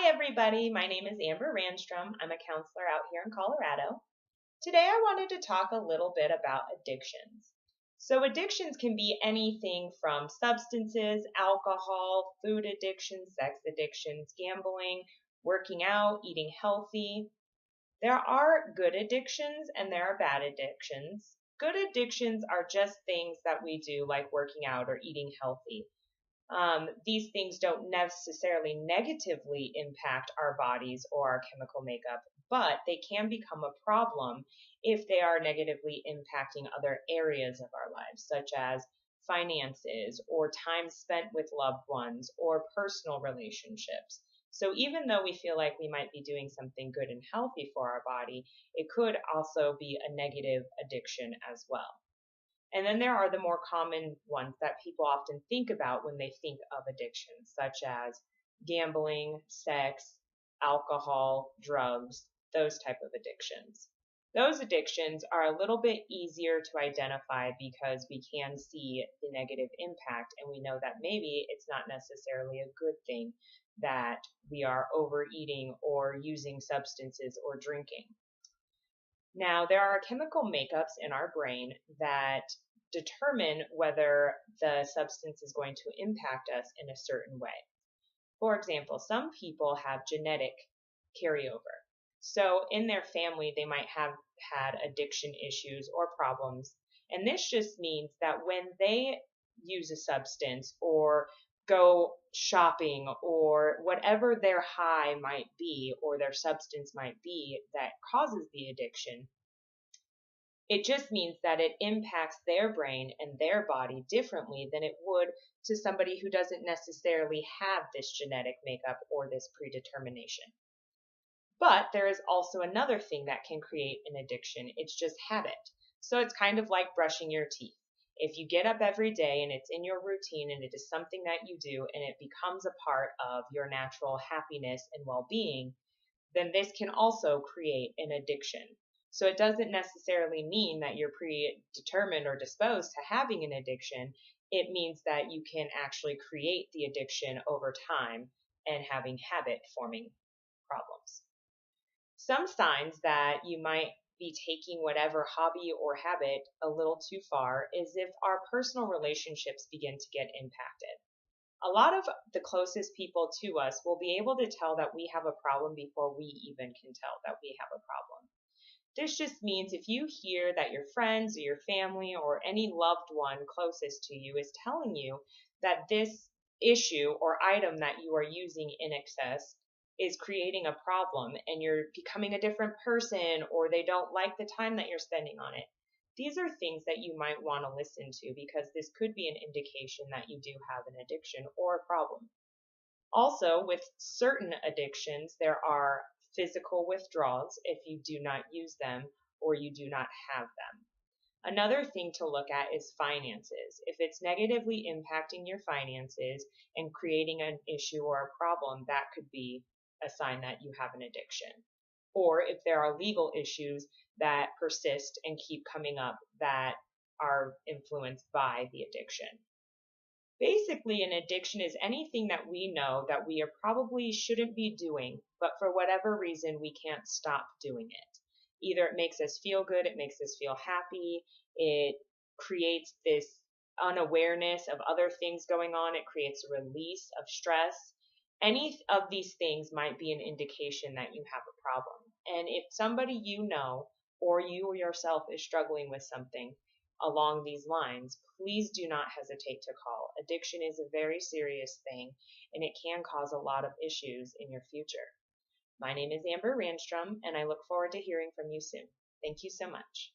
Hi, everybody. My name is Amber Randstrom. I'm a counselor out here in Colorado. Today, I wanted to talk a little bit about addictions. So, addictions can be anything from substances, alcohol, food addictions, sex addictions, gambling, working out, eating healthy. There are good addictions and there are bad addictions. Good addictions are just things that we do, like working out or eating healthy. These things don't necessarily negatively impact our bodies or our chemical makeup, but they can become a problem if they are negatively impacting other areas of our lives, such as finances or time spent with loved ones or personal relationships. So even though we feel like we might be doing something good and healthy for our body, it could also be a negative addiction as well. And then there are the more common ones that people often think about when they think of addictions, such as gambling, sex, alcohol, drugs, those type of addictions. Those addictions are a little bit easier to identify because we can see the negative impact and we know that maybe it's not necessarily a good thing that we are overeating or using substances or drinking. Now, there are chemical makeups in our brain that determine whether the substance is going to impact us in a certain way. For example, some people have genetic carryover. So in their family, they might have had addiction issues or problems. And this just means that when they use a substance or go shopping or whatever their high might be or their substance might be that causes the addiction, it just means that it impacts their brain and their body differently than it would to somebody who doesn't necessarily have this genetic makeup or this predetermination. But there is also another thing that can create an addiction. It's just habit. So it's kind of like brushing your teeth. If you get up every day and it's in your routine and it is something that you do and it becomes a part of your natural happiness and well-being, then this can also create an addiction. So it doesn't necessarily mean that you're predetermined or disposed to having an addiction. It means that you can actually create the addiction over time and having habit forming problems. Some signs that you might be taking whatever hobby or habit a little too far is if our personal relationships begin to get impacted. A lot of the closest people to us will be able to tell that we have a problem before we even can tell that we have a problem. This just means if you hear that your friends or your family or any loved one closest to you is telling you that this issue or item that you are using in excess is creating a problem and you're becoming a different person or they don't like the time that you're spending on it, these are things that you might want to listen to because this could be an indication that you do have an addiction or a problem. Also, with certain addictions, there are physical withdrawals if you do not use them or you do not have them. Another thing to look at is finances. If it's negatively impacting your finances and creating an issue or a problem, that could be a sign that you have an addiction. Or if there are legal issues that persist and keep coming up that are influenced by the addiction. Basically, an addiction is anything that we know that we probably shouldn't be doing, but for whatever reason, we can't stop doing it. Either it makes us feel good, it makes us feel happy, it creates this unawareness of other things going on, it creates a release of stress. Any of these things might be an indication that you have a problem. And if somebody you know or you yourself is struggling with something along these lines, please do not hesitate to call. Addiction is a very serious thing and it can cause a lot of issues in your future. My name is Amber Randstrom and I look forward to hearing from you soon. Thank you so much.